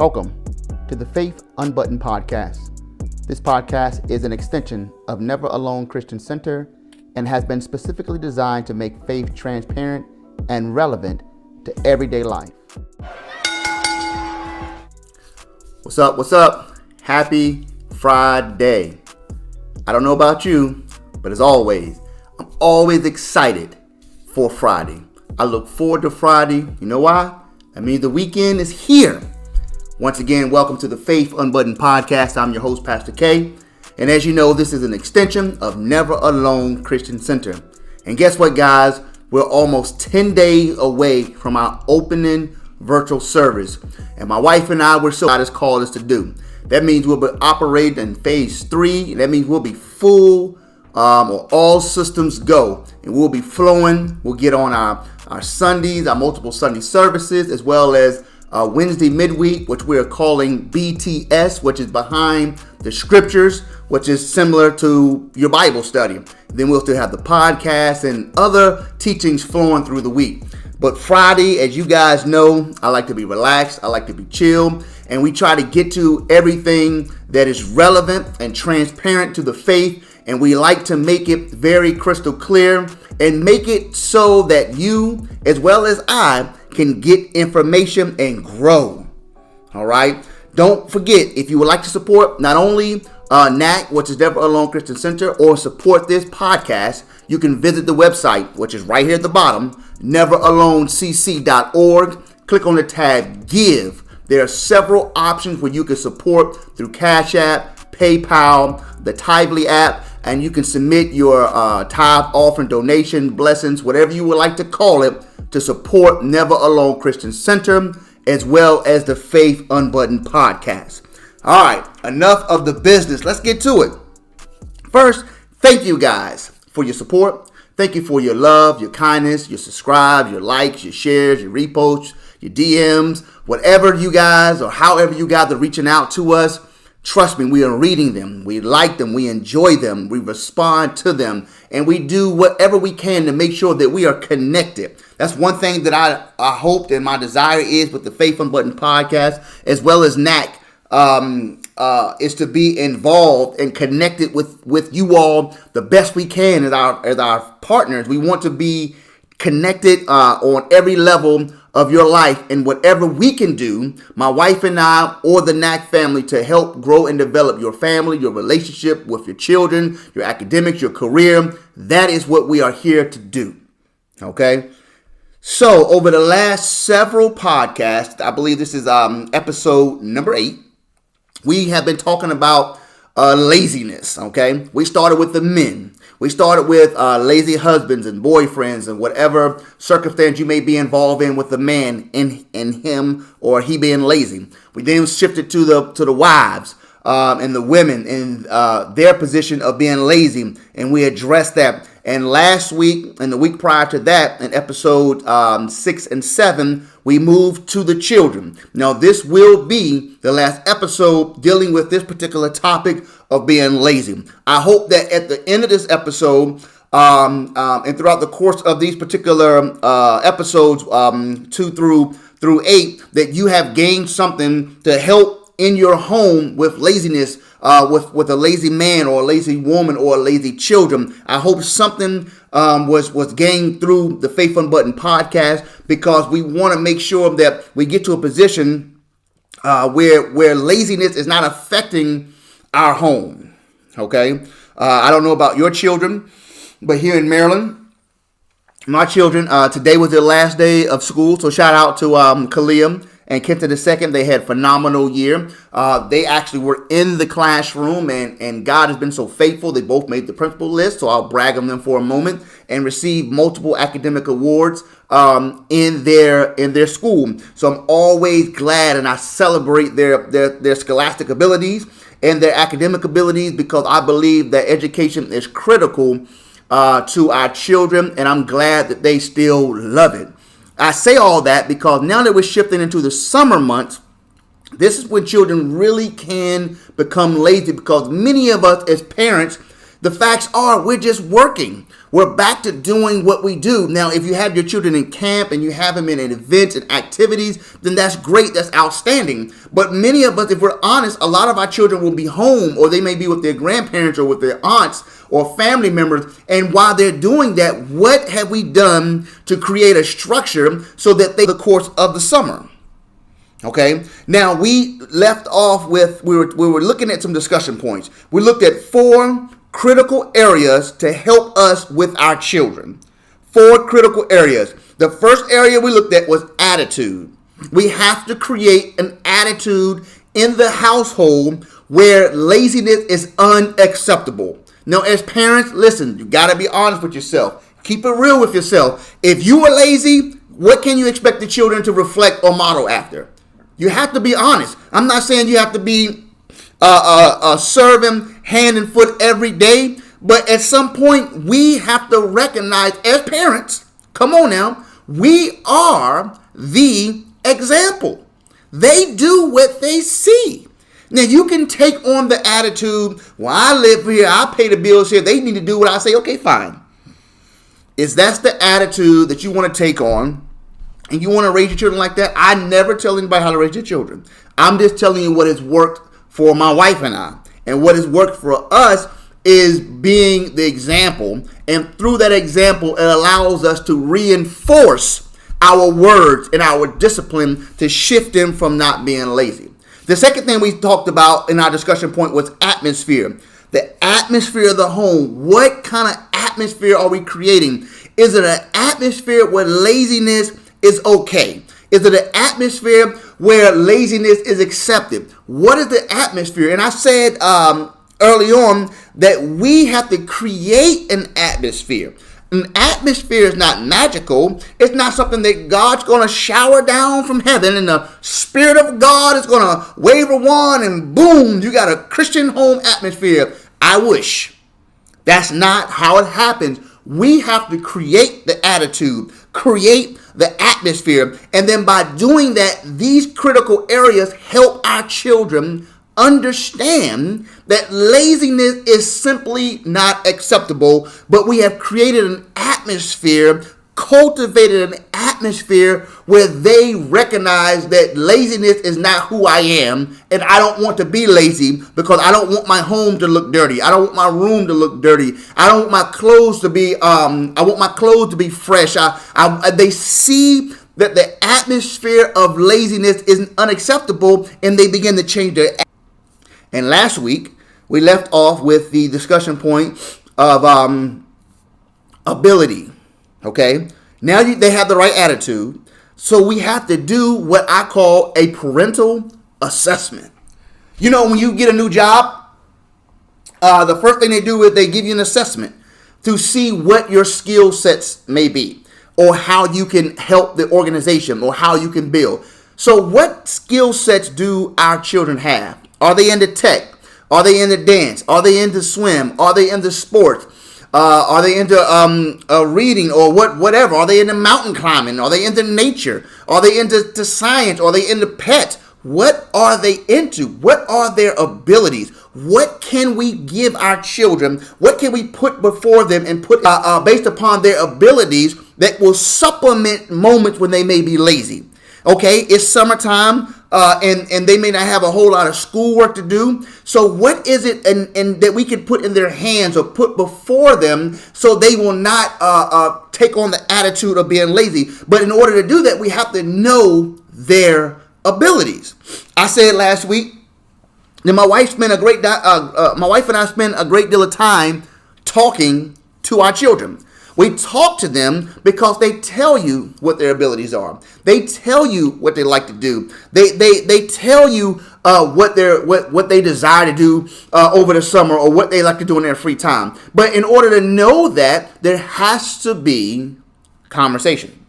Welcome to the Faith Unbuttoned podcast. This podcast is an extension of Never Alone Christian Center and has been specifically designed to make faith transparent and relevant to everyday life. What's up? What's up? Happy Friday. I don't know about you, but as always, I'm always excited for Friday. I look forward to Friday. You know why? That means the weekend is here. Once again, welcome to the Faith Unbuttoned podcast. I'm your host, Pastor K. And as you know, this is an extension of Never Alone Christian Center. And guess what, guys? We're almost 10 days away from our opening virtual service. And my wife and I, we're so God has called us to do. That means we'll be operating in phase 3. That means we'll be full or all systems go. And we'll be flowing. We'll get on our Sundays, our multiple Sunday services, as well as Wednesday midweek, which we are calling BTS, which is behind the scriptures, which is similar to your Bible study. Then we'll still have the podcast and other teachings flowing through the week. But Friday, as you guys know, I like to be relaxed. I like to be chill. And we try to get to everything that is relevant and transparent to the faith. And we like to make it very crystal clear and make it so that you, as well as I, can get information and grow. All right. Don't forget, if you would like to support not only NAC, which is Never Alone Christian Center, or support this podcast, you can visit the website, which is right here at the bottom, neveralonecc.org. Click on the tab Give. There are several options where you can support through CashApp, PayPal, the Tithely app, and you can submit your tithe, offering, donation, blessings, whatever you would like to call it, to support Never Alone Christian Center, as well as the Faith Unbuttoned podcast. All right, enough of the business. Let's get to it. First, thank you guys for your support. Thank you for your love, your kindness, your subscribe, your likes, your shares, your reposts, your DMs, whatever you guys or however you guys are reaching out to us. Trust me, we are reading them. We like them. We enjoy them. We respond to them. And we do whatever we can to make sure that we are connected. That's one thing that I hope and my desire is with the Faith Unbuttoned podcast, as well as NAC, is to be involved and connected with you all the best we can as our partners. We want to be connected on every level of your life, and whatever we can do, my wife and I or the NAC family, to help grow and develop your family, your relationship with your children, your academics, your career. That is what we are here to do. Okay. So over the last several podcasts, I believe this is episode number 8, we have been talking about laziness. Okay. We started with the men. We started with lazy husbands and boyfriends and whatever circumstance you may be involved in with the man in him or he being lazy. We then shifted to the wives and the women in their position of being lazy, and we addressed that. And last week and the week prior to that, in episode 6 and 7, we moved to the children. Now, this will be the last episode dealing with this particular topic of being lazy. I hope that at the end of this episode and throughout the course of these particular episodes 2 through 8, that you have gained something to help in your home with laziness, with a lazy man or a lazy woman or lazy children. I hope something was gained through the Faith Unbuttoned podcast, because we want to make sure that we get to a position where laziness is not affecting our home. Okay, I don't know about your children, but here in Maryland, my children, today was their last day of school. So shout out to Kalia and Kenton II. They had a phenomenal year. They actually were in the classroom, and God has been so faithful. They both made the principal list, so I'll brag on them for a moment, and received multiple academic awards in their school. So I'm always glad, and I celebrate their scholastic abilities and their academic abilities, because I believe that education is critical to our children, and I'm glad that they still love it. I say all that because now that we're shifting into the summer months, this is when children really can become lazy, because many of us as parents The facts are we're just working. We're back to doing what we do. Now, if you have your children in camp and you have them in events and activities, then that's great. That's outstanding. But many of us, if we're honest, a lot of our children will be home, or they may be with their grandparents or with their aunts or family members. And while they're doing that, what have we done to create a structure so that they the course of the summer? Okay. Now we left off with we were looking at some discussion points. We looked at 4 critical areas to help us with our children. 4 critical areas. The first area we looked at was attitude. We have to create an attitude in the household where laziness is unacceptable. Now, as parents, listen, you got to be honest with yourself. Keep it real with yourself. If you are lazy, what can you expect the children to reflect or model after? You have to be honest. I'm not saying you have to be serving hand and foot every day, but at some point we have to recognize as parents, come on now, we are the example. They do what they see. Now you can take on the attitude, well, I live here, I pay the bills here, they need to do what I say. Okay, fine. If that's the attitude that you want to take on, and you want to raise your children like that, I never tell anybody how to raise your children. I'm just telling you what has worked for my wife and I. And what has worked for us is being the example. And through that example, it allows us to reinforce our words and our discipline to shift them from not being lazy. The second thing we talked about in our discussion point was atmosphere. The atmosphere of the home. What kind of atmosphere are we creating? Is it an atmosphere where laziness is okay? Is it an atmosphere where laziness is accepted? What is the atmosphere? And I said early on that we have to create an atmosphere. An atmosphere is not magical. It's not something that God's going to shower down from heaven and the Spirit of God is going to wave a wand and boom, you got a Christian home atmosphere. I wish. That's not how it happens. We have to create the attitude, create the atmosphere, and then by doing that, these critical areas help our children understand that laziness is simply not acceptable, but we have created an atmosphere, cultivated an atmosphere where they recognize that laziness is not who I am, and I don't want to be lazy because I don't want my home to look dirty. I don't want my room to look dirty. I don't want my clothes to be fresh. They see that the atmosphere of laziness is unacceptable, and they begin to change their attitude. And last week, we left off with the discussion point of ability. Okay? Now they have the right attitude. So we have to do what I call a parental assessment. You know, when you get a new job, the first thing they do is they give you an assessment to see what your skill sets may be, or how you can help the organization, or how you can build. So what skill sets do our children have? Are they into tech? Are they into dance? Are they into swim? Are they into sports? Are they into reading or whatever? Are they into mountain climbing? Are they into nature? Are they into science? Are they into pets? What are they into? What are their abilities? What can we give our children? What can we put before them and put based upon their abilities that will supplement moments when they may be lazy? Okay, it's summertime, and they may not have a whole lot of schoolwork to do. So what is it and that we can put in their hands or put before them so they will not take on the attitude of being lazy? But in order to do that, we have to know their abilities. I said last week that my wife and I spend a great deal of time talking to our children. We talk to them because they tell you what their abilities are. They tell you what they like to do. They tell you what they desire to do over the summer, or what they like to do in their free time. But in order to know that, there has to be conversation.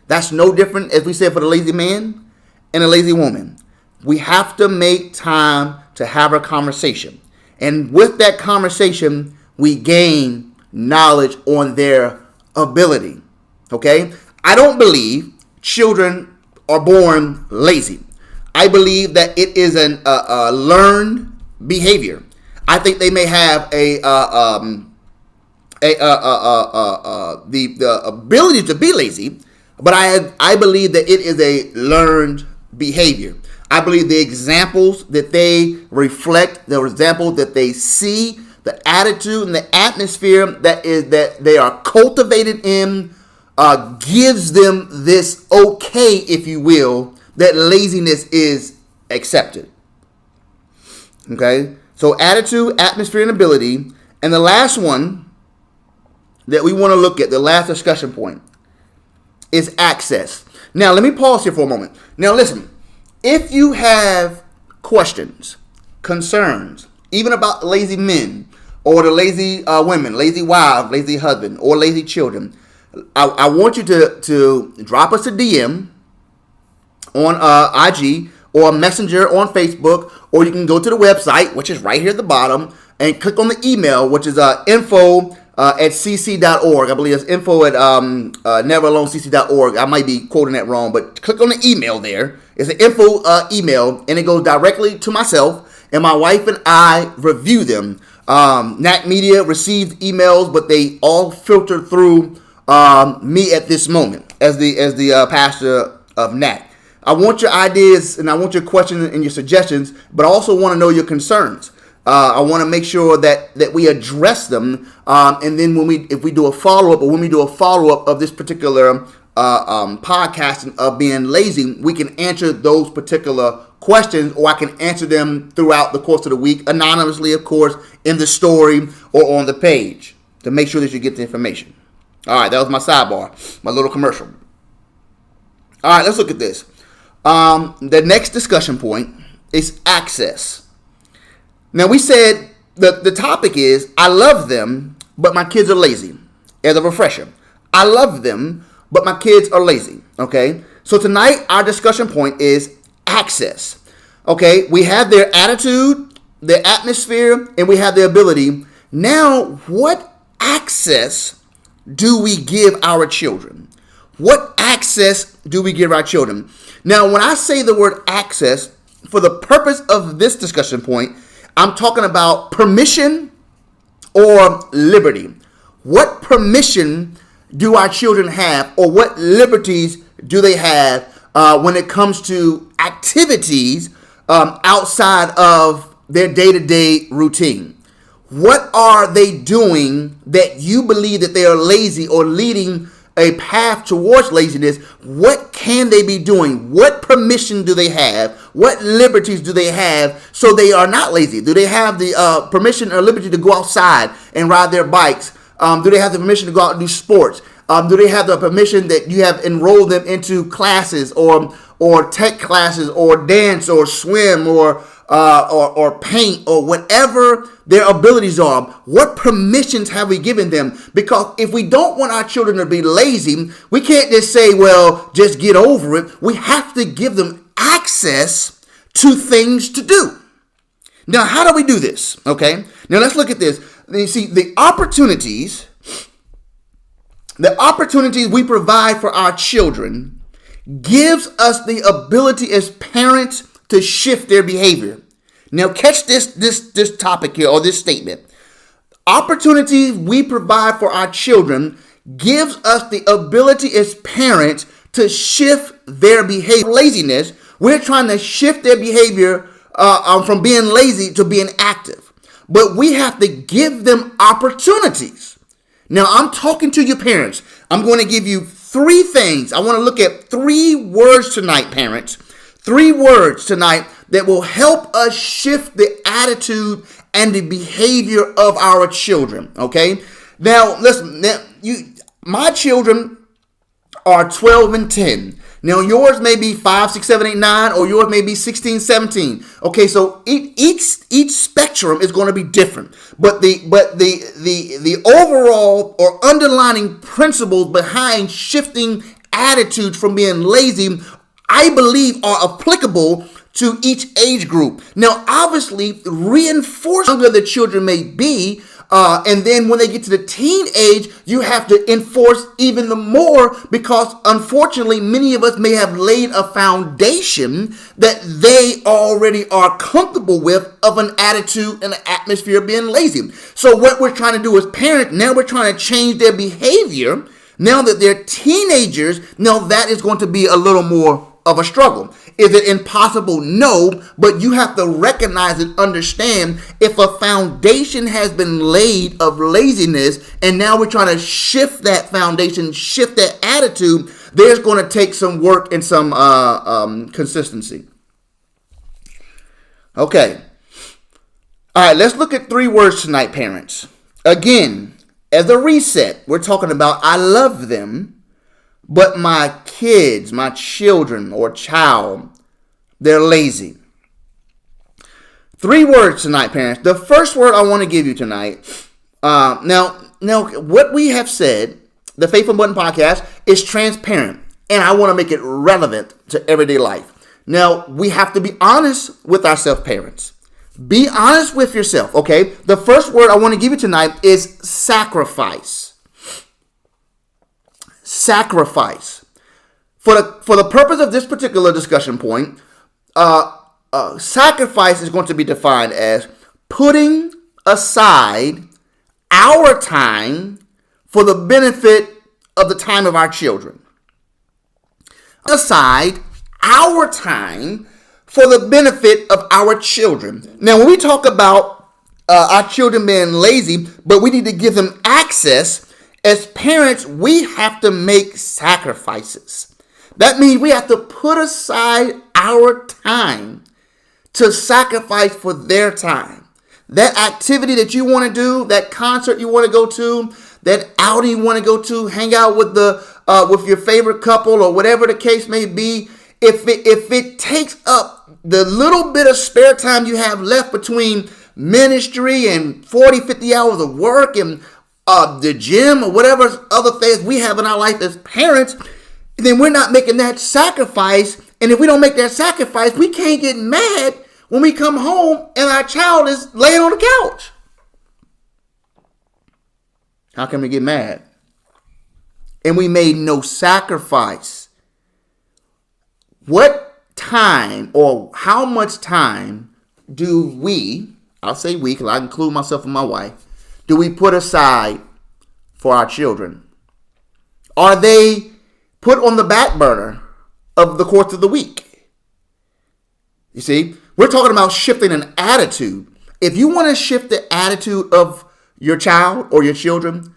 That's no different, as we said, for the lazy man and a lazy woman. We have to make time to have a conversation. And with that conversation, we gain knowledge on their ability. Okay? I don't believe children are born lazy. I believe that it is a learned behavior. I think they may have the ability to be lazy, but I believe that it is a learned behavior. I believe the examples that they reflect, the examples that they see, the attitude and the atmosphere that they are cultivated in, gives them this okay, if you will, that laziness is accepted. Okay, so attitude, atmosphere, and ability. And the last one that we want to look at, the last discussion point, is access. Now, let me pause here for a moment. Now, listen, if you have questions, concerns, even about lazy men or the lazy women, lazy wives, lazy husband, or lazy children, I want you to drop us a DM on IG or Messenger on Facebook, or you can go to the website, which is right here at the bottom, and click on the email, which is info at cc.org. I believe it's info at neveralonecc.org. I might be quoting that wrong, but click on the email there. It's an info email, and it goes directly to myself, and my wife and I review them. NAC Media receives emails, but they all filter through me at this moment as the pastor of NAC. I want your ideas and I want your questions and your suggestions, but I also want to know your concerns. I want to make sure that we address them, and then if we do a follow-up of this particular podcast of being lazy, we can answer those particular questions, or I can answer them throughout the course of the week, anonymously, of course, in the story or on the page, to make sure that you get the information. All right, that was my sidebar, my little commercial. All right, let's look at this. The next discussion point is access. Now, we said the topic is, I love them, but my kids are lazy. As a refresher, I love them, but my kids are lazy. Okay, so tonight our discussion point is access. Okay, we have their attitude, their atmosphere, and we have their ability. Now, what access do we give our children? What access do we give our children? Now, when I say the word access, for the purpose of this discussion point, I'm talking about permission or liberty. What permission do our children have, or what liberties do they have when it comes to activities outside of their day-to-day routine? What are they doing that you believe that they are lazy or leading a path towards laziness? What can they be doing? What permission do they have? What liberties do they have so they are not lazy? Do they have the permission or liberty to go outside and ride their bikes? Do they have the permission to go out and do sports? Do they have the permission that you have enrolled them into classes or tech classes or dance or swim or paint or whatever their abilities are? What permissions have we given them? Because if we don't want our children to be lazy, we can't just say, well, just get over it. We have to give them access to things to do. Now, how do we do this? Okay, now let's look at this. You see, the opportunities we provide for our children gives us the ability as parents to shift their behavior. Now, catch this topic here, or this statement. Opportunities we provide for our children gives us the ability as parents to shift their behavior. Laziness, we're trying to shift their behavior from being lazy to being active. But we have to give them opportunities. Now, I'm talking to your parents. I'm going to give you 3 things. I want to look at 3 words tonight, parents. 3 words tonight that will help us shift the attitude and the behavior of our children. Okay? Now, listen. My children are 12 and 10. Now, yours may be 5, 6, 7, 8, 9, or yours may be 16, 17. Okay, so each spectrum is going to be different. But the overall or underlying principles behind shifting attitude from being lazy, I believe, are applicable to each age group. Now, obviously, reinforce younger the children may be, And then when they get to the teen age, you have to enforce even the more, because unfortunately, many of us may have laid a foundation that they already are comfortable with of an attitude and an atmosphere of being lazy. So what we're trying to do as parents, now we're trying to change their behavior. Now that they're teenagers, now that is going to be a little more of a struggle. Is it impossible? No, but you have to recognize and understand, if a foundation has been laid of laziness and now we're trying to shift that foundation, shift that attitude, there's going to take some work and some consistency. Okay. All right, let's look at 3 words tonight, parents. Again, as a reset, we're talking about I love them, but my kids, my children or child, they're lazy. 3 words tonight, parents. The first word I want to give you tonight, now, what we have said, the Faithful Button Podcast, is transparent, and I want to make it relevant to everyday life. Now, we have to be honest with ourselves, parents. Be honest with yourself, okay? The first word I want to give you tonight is sacrifice. Sacrifice. For the purpose of this particular discussion point, sacrifice is going to be defined as putting aside our time for the benefit of the time of our children. Aside our time for the benefit of our children. Now, when we talk about our children being lazy, but we need to give them access, as parents, we have to make sacrifices. That means we have to put aside our time to sacrifice for their time. That activity that you want to do, that concert you want to go to, that outing you want to go to, hang out with with your favorite couple or whatever the case may be, if it takes up the little bit of spare time you have left between ministry and 40, 50 hours of work and the gym or whatever other things we have in our life as parents, then we're not making that sacrifice. And if we don't make that sacrifice, we can't get mad when we come home and our child is laying on the couch. How can we get mad? And we made no sacrifice. What time or how much time do we, I'll say we because I include myself and my wife, do we put aside for our children? Are they put on the back burner of the course of the week? You see, we're talking about shifting an attitude. If you want to shift the attitude of your child or your children,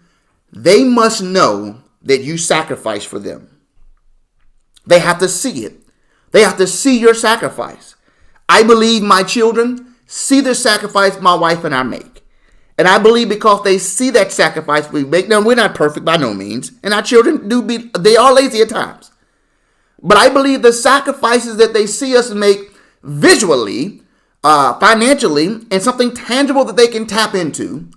they must know that you sacrifice for them. They have to see it. They have to see your sacrifice. I believe my children see the sacrifice my wife and I make. And I believe because they see that sacrifice we make. Now, we're not perfect by no means. And our children they are lazy at times. But I believe the sacrifices that they see us make visually, financially, and something tangible that they can tap into,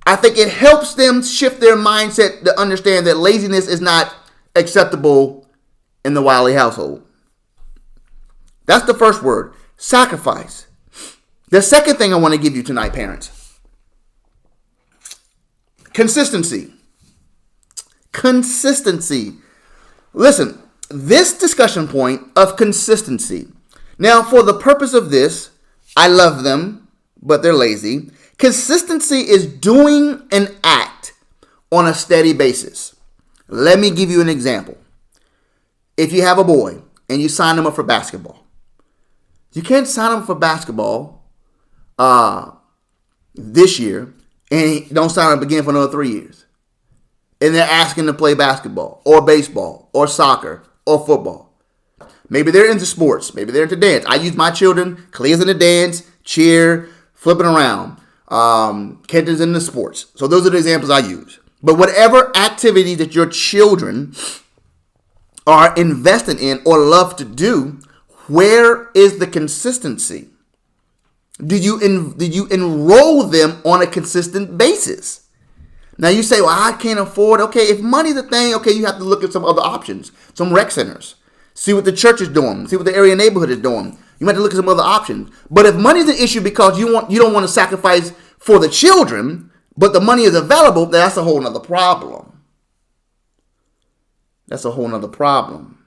I think it helps them shift their mindset to understand that laziness is not acceptable in the Wiley household. That's the first word, sacrifice. The second thing I want to give you tonight, parents, consistency. Consistency. Listen, this discussion point of consistency. Now, for the purpose of this, I love them, but they're lazy. Consistency is doing an act on a steady basis. Let me give you an example. If you have a boy and you sign him up for basketball, you can't sign him for basketball this year and don't sign him up again for another 3 years. And they're asking to play basketball or baseball or soccer or football. Maybe they're into sports. Maybe they're into dance. I use my children. Clea's into dance, cheer, flipping around. Kenton's into sports. So those are the examples I use. But whatever activity that your children are invested in or love to do, where is the consistency? Do you enroll them on a consistent basis? Now you say, well, I can't afford. Okay, if money's a thing, okay, you have to look at some other options, some rec centers. See what the church is doing. See what the area neighborhood is doing. You might have to look at some other options. But if money's an issue because you don't want to sacrifice for the children, but the money is available, that's a whole nother problem. That's a whole nother problem.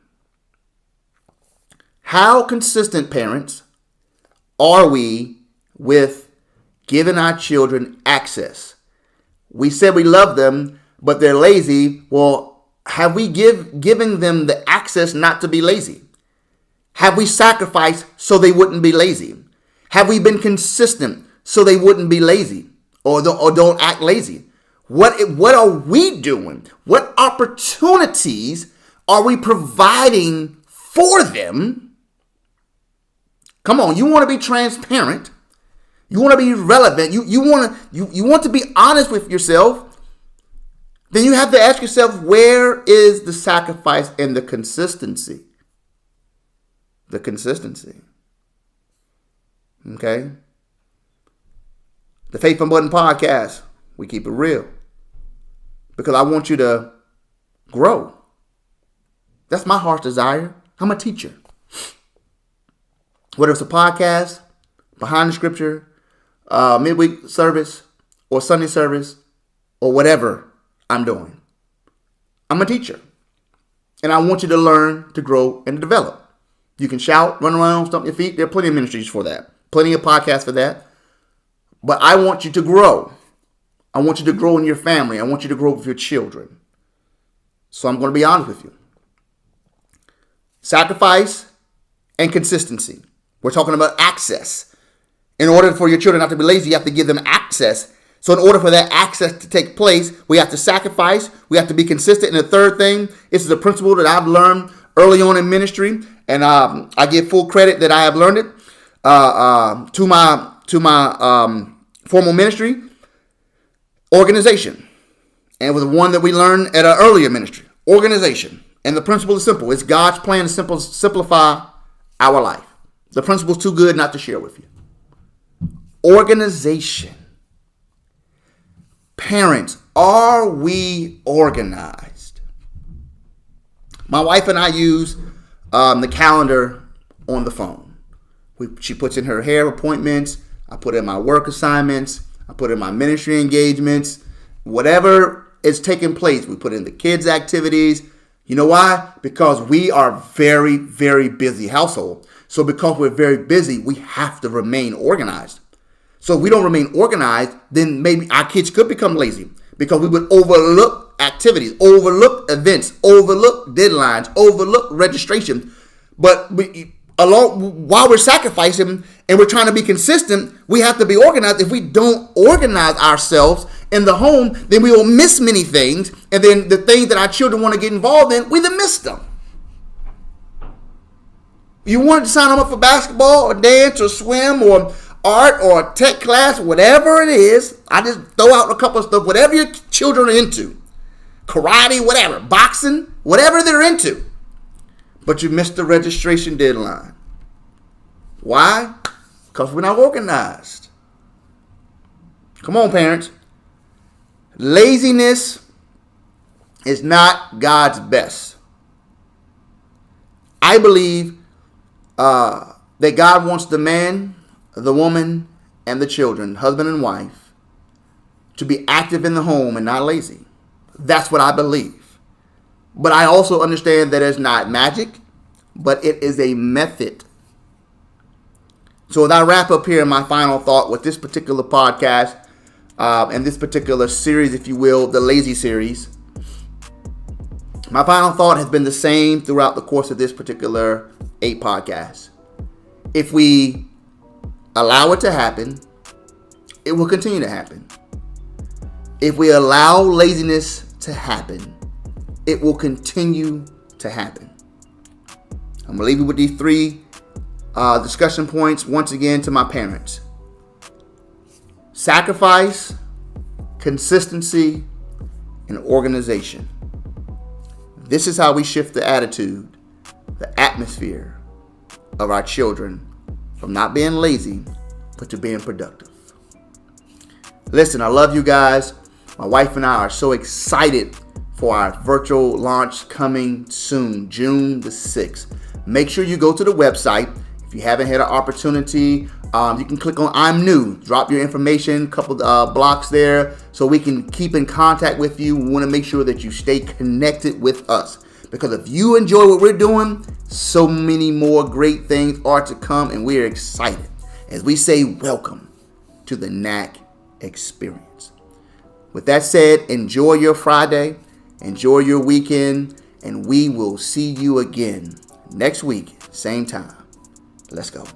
How consistent, parents, are we with giving our children access? We said we love them, but they're lazy. Well, have we given them the access not to be lazy? Have we sacrificed so they wouldn't be lazy? Have we been consistent so they wouldn't be lazy or don't act lazy? What are we doing? What opportunities are we providing for them? Come on, you want to be transparent. You want to be relevant. You want to be honest with yourself. Then you have to ask yourself, where is the sacrifice and the consistency? The consistency. Okay? The Faith Unbuttoned podcast, we keep it real. Because I want you to grow. That's my heart's desire. I'm a teacher. Whether it's a podcast, behind the scripture, midweek service, or Sunday service, or whatever I'm doing. I'm a teacher. And I want you to learn, to grow, and to develop. You can shout, run around, stomp your feet. There are plenty of ministries for that. Plenty of podcasts for that. But I want you to grow. I want you to grow in your family. I want you to grow with your children. So I'm going to be honest with you. Sacrifice and consistency. We're talking about access. In order for your children not to be lazy, you have to give them access. So in order for that access to take place, we have to sacrifice. We have to be consistent. And the third thing, this is a principle that I've learned early on in ministry. And I give full credit that I have learned it to my formal ministry. Organization. And it was one that we learned at an earlier ministry. Organization. And the principle is simple. It's God's plan to simplify our life. The principle is too good not to share with you. Organization. Parents, are we organized? My wife and I use the calendar on the phone. She puts in her hair appointments. I put in my work assignments. I put in my ministry engagements. Whatever is taking place, we put in the kids' activities. You know why? Because we are very, very busy household. So because we're very busy, we have to remain organized. So if we don't remain organized, then maybe our kids could become lazy because we would overlook activities, overlook events, overlook deadlines, overlook registration. But while we're sacrificing and we're trying to be consistent, we have to be organized. If we don't organize ourselves in the home, then we will miss many things. And then the things that our children want to get involved in, we then miss them. You wanted to sign them up for basketball or dance or swim or art or tech class, whatever it is. I just throw out a couple of stuff, whatever your children are into. Karate, whatever, boxing, whatever they're into. But you missed the registration deadline. Why? Because we're not organized. Come on, parents. Laziness is not God's best. I believe that God wants the man, the woman, and the children, husband and wife, to be active in the home and not lazy. That's what I believe. But I also understand that it's not magic, but it is a method. So as I wrap up here, my final thought with this particular podcast and this particular series, if you will, the Lazy series, my final thought has been the same throughout the course of this particular 8 podcasts. If we allow it to happen, it will continue to happen. If we allow laziness to happen, it will continue to happen. I'm going to leave you with these 3 discussion points once again to my parents. Sacrifice, consistency, and organization. This is how we shift the attitude, the atmosphere of our children from not being lazy, but to being productive. Listen, I love you guys. My wife and I are so excited for our virtual launch coming soon, June the 6th. Make sure you go to the website. If you haven't had an opportunity, you can click on I'm New. Drop your information, couple blocks there, so we can keep in contact with you. We want to make sure that you stay connected with us, because if you enjoy what we're doing, so many more great things are to come, and we're excited as we say welcome to the NAC experience. With that said, enjoy your Friday, enjoy your weekend, and we will see you again next week, same time. Let's go.